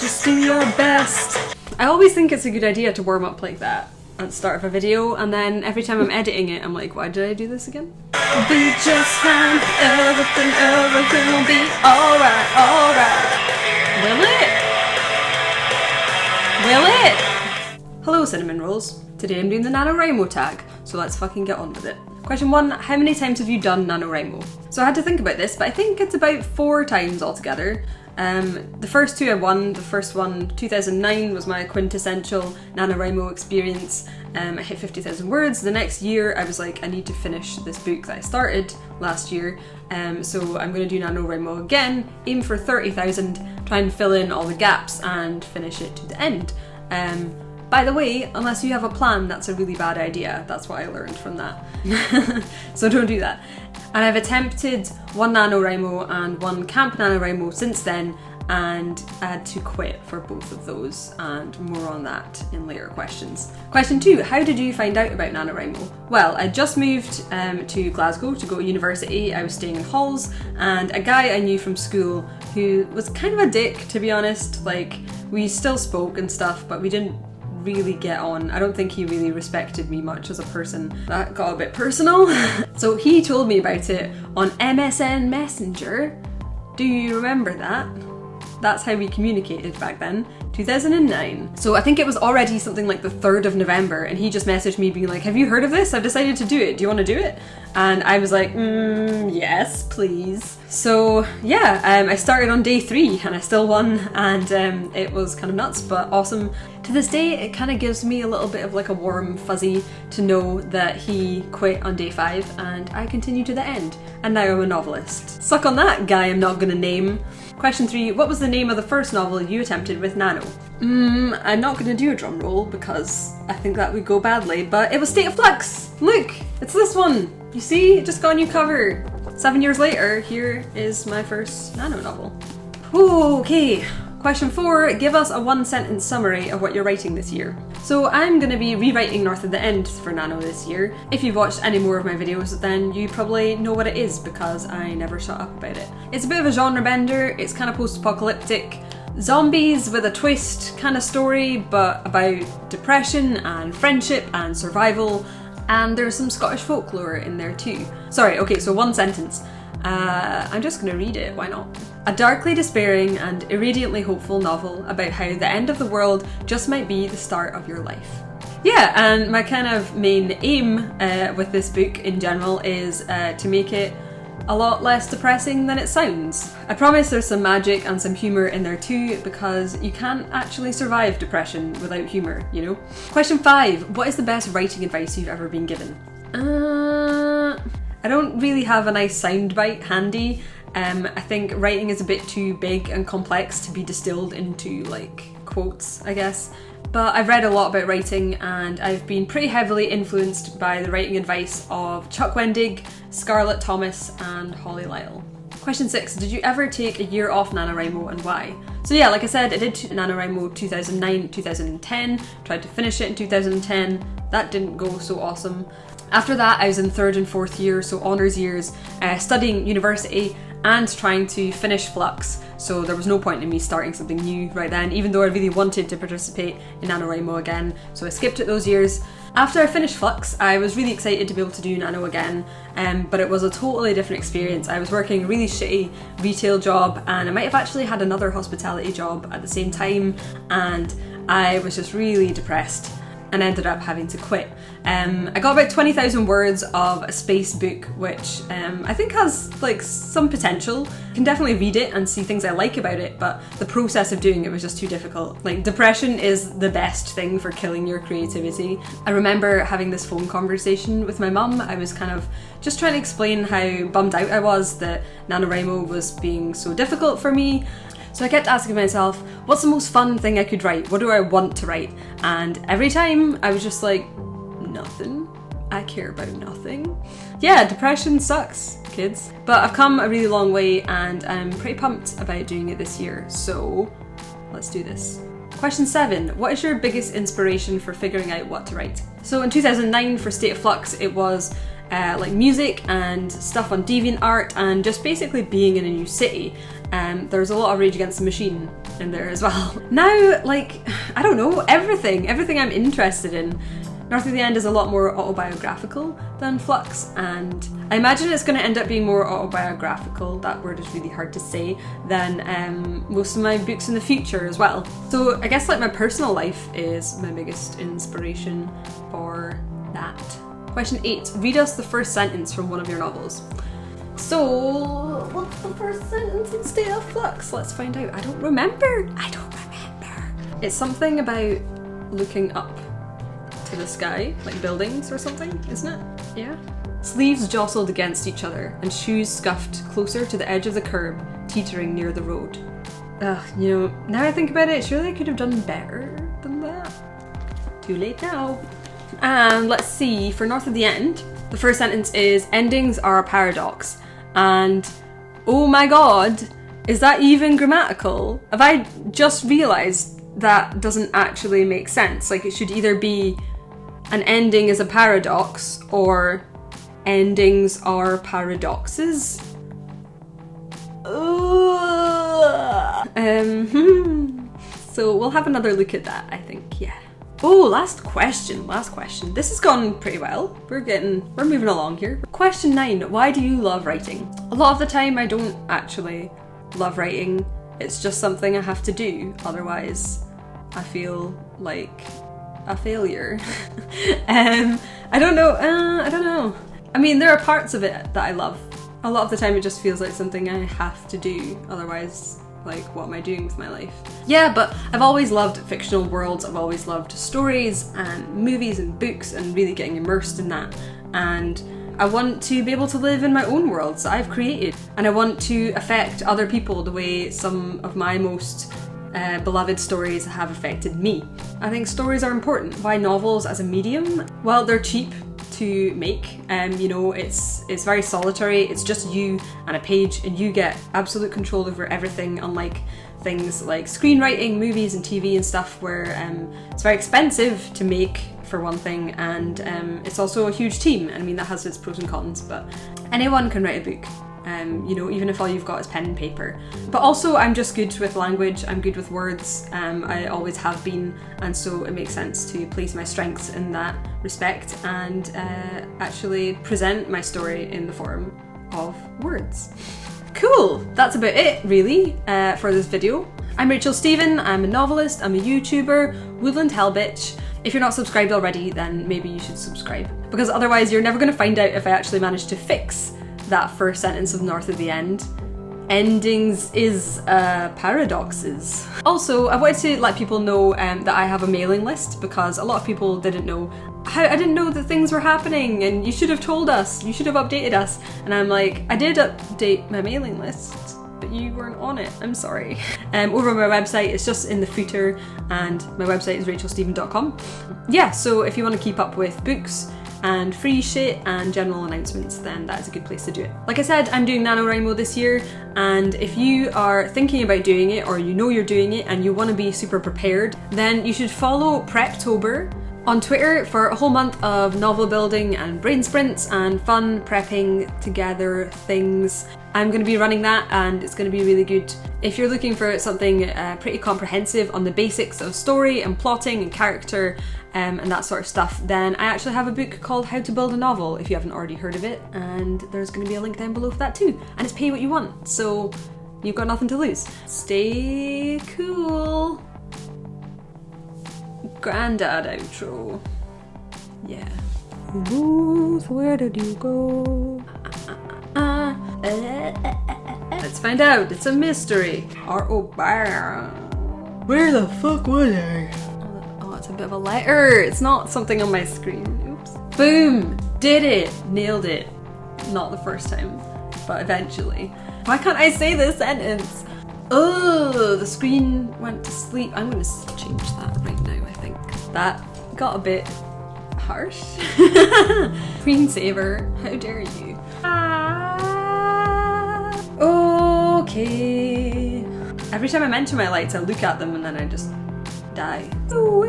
Just do your best. I always think it's a good idea to warm up like that at the start of a video, and then every time I'm editing it, I'm like, why did I do this again? We'll be just fine, everything will be alright, alright. Will it? Will it? Hello cinnamon rolls. Today I'm doing the NaNoWriMo tag, so let's fucking get on with it. Question 1, how many times have you done NaNoWriMo? So I had to think about this, but I think it's about 4 times altogether. The first 2 I won. The first one, 2009, was my quintessential NaNoWriMo experience. I hit 50,000 words. The next year I was like, I need to finish this book that I started last year, so I'm going to do NaNoWriMo again, aim for 30,000, try and fill in all the gaps and finish it to the end. By the way, unless you have a plan, that's a really bad idea. That's what I learned from that. So don't do that. And I've attempted 1 NaNoWriMo and 1 Camp NaNoWriMo since then, and I had to quit for both of those, and more on that in later questions. Question 2, how did you find out about NaNoWriMo? Well, I just moved to Glasgow to go to university. I was staying in halls, and a guy I knew from school who was kind of a dick, to be honest. Like, we still spoke and stuff, but we didn't really get on. I don't think he really respected me much as a person. That got a bit personal. So he told me about it on MSN Messenger. Do you remember that? That's how we communicated back then, 2009. So I think it was already something like the 3rd of November, and he just messaged me being like, have you heard of this? I've decided to do it. Do you want to do it? And I was like, yes, please. So yeah, I started on day 3 and I still won, and it was kind of nuts, but awesome. To this day, it kind of gives me a little bit of like a warm fuzzy to know that he quit on day 5 and I continued to the end. And now I'm a novelist. Suck on that, guy I'm not gonna name. Question 3, what was the name of the first novel you attempted with Nano? I'm not gonna do a drum roll because I think that would go badly, but it was State of Flux! Look, it's this one! You see, it just got a new cover. 7 years later, here is my first Nano novel. Okay, question 4, give us a 1-sentence summary of what you're writing this year. So I'm going to be rewriting North of the End for Nano this year. If you've watched any more of my videos, then you probably know what it is because I never shut up about it. It's a bit of a genre bender, it's kind of post-apocalyptic, zombies with a twist kind of story, but about depression and friendship and survival, and there's some Scottish folklore in there too. Sorry, okay, so 1 sentence. I'm just gonna read it, why not? A darkly despairing and irradiantly hopeful novel about how the end of the world just might be the start of your life. Yeah, and my kind of main aim with this book in general is to make it a lot less depressing than it sounds. I promise there's some magic and some humour in there too, because you can't actually survive depression without humour, you know? Question 5, what is the best writing advice you've ever been given? I don't really have a nice soundbite handy. I think writing is a bit too big and complex to be distilled into like quotes, I guess. But I've read a lot about writing and I've been pretty heavily influenced by the writing advice of Chuck Wendig, Scarlett Thomas and Holly Lyell. Question 6, did you ever take a year off NaNoWriMo and why? So yeah, like I said, I did NaNoWriMo 2009-2010, tried to finish it in 2010, that didn't go so awesome. After that I was in 3rd and 4th year, so honours years, studying university and trying to finish Flux, so there was no point in me starting something new right then, even though I really wanted to participate in NaNoWriMo again, so I skipped it those years. After I finished Flux, I was really excited to be able to do Nano again, but it was a totally different experience. I was working a really shitty retail job, and I might have actually had another hospitality job at the same time, and I was just really depressed and ended up having to quit. I got about 20,000 words of a space book, which I think has like some potential. You can definitely read it and see things I like about it, but the process of doing it was just too difficult. Like, depression is the best thing for killing your creativity. I remember having this phone conversation with my mum. I was kind of just trying to explain how bummed out I was that NaNoWriMo was being so difficult for me. So I kept asking myself, what's the most fun thing I could write? What do I want to write? And every time I was just like, nothing. I care about nothing. Yeah, depression sucks, kids. But I've come a really long way and I'm pretty pumped about doing it this year, so let's do this. Question 7, what is your biggest inspiration for figuring out what to write? So in 2009 for State of Flux, it was like music and stuff on DeviantArt and just basically being in a new city. There's a lot of Rage Against the Machine in there as well. Now, like, I don't know, everything I'm interested in. North of the End is a lot more autobiographical than Flux, and I imagine it's going to end up being more autobiographical, that word is really hard to say, than most of my books in the future as well. So I guess like my personal life is my biggest inspiration for that. Question 8. Read us the first sentence from one of your novels. So, what's the first sentence in State of Flux? Let's find out. I don't remember. It's something about looking up to the sky, like buildings or something, isn't it? Yeah. Sleeves jostled against each other and shoes scuffed closer to the edge of the curb, teetering near the road. Ugh, you know, now I think about it, surely I could have done better than that. Too late now. And let's see, for North of the End, the first sentence is, endings are a paradox. And oh my god, is that even grammatical? Have I just realised that doesn't actually make sense? Like, it should either be an ending is a paradox or endings are paradoxes. So we'll have another look at that, I think, yeah. Oh, last question. This has gone pretty well. We're moving along here. Question 9, why do you love writing? A lot of the time I don't actually love writing. It's just something I have to do, otherwise I feel like a failure. I don't know. I mean, there are parts of it that I love. A lot of the time it just feels like something I have to do, otherwise, like, what am I doing with my life? Yeah, but I've always loved fictional worlds, I've always loved stories and movies and books and really getting immersed in that. And I want to be able to live in my own worlds that I've created. And I want to affect other people the way some of my most beloved stories have affected me. I think stories are important. Why novels as a medium? Well, they're cheap to make, you know, it's very solitary, it's just you and a page and you get absolute control over everything, unlike things like screenwriting, movies and TV and stuff where it's very expensive to make, for one thing, and it's also a huge team. I mean, that has its pros and cons, but anyone can write a book. You know, even if all you've got is pen and paper. But also I'm just good with language, I'm good with words, I always have been, and so it makes sense to place my strengths in that respect and actually present my story in the form of words. Cool, that's about it really for this video. I'm Rachael Stephen, I'm a novelist, I'm a YouTuber, Woodland Hellbitch. If you're not subscribed already, then maybe you should subscribe, because otherwise you're never going to find out if I actually managed to fix that first sentence of North of the End. Endings is paradoxes. Also, I wanted to let people know that I have a mailing list, because a lot of people didn't know. I didn't know that things were happening and you should have told us, you should have updated us. And I'm like, I did update my mailing list, but you weren't on it, I'm sorry. Over on my website, it's just in the footer, and my website is rachelstephen.com. Yeah, so if you want to keep up with books and free shit and general announcements, then that is a good place to do it. Like I said, I'm doing NaNoWriMo this year, and if you are thinking about doing it, or you know you're doing it and you want to be super prepared, then you should follow Preptober on Twitter for a whole month of novel building and brain sprints and fun prepping together things. I'm going to be running that and it's going to be really good. If you're looking for something pretty comprehensive on the basics of story and plotting and character and that sort of stuff, then I actually have a book called How to Build a Novel, if you haven't already heard of it, and there's going to be a link down below for that too. And it's pay what you want, so you've got nothing to lose. Stay cool. Granddad outro. Yeah. Ruth, where did you go? Let's find out. It's a mystery. Where the fuck was I? Oh, it's a bit of a letter. It's not something on my screen. Oops. Boom! Did it! Nailed it. Not the first time, but eventually. Why can't I say this sentence? Oh, the screen went to sleep. I'm gonna change that right now, I think. That got a bit harsh. Screensaver, how dare you? Okay. Every time I mention my lights, I look at them and then I just die. Oh,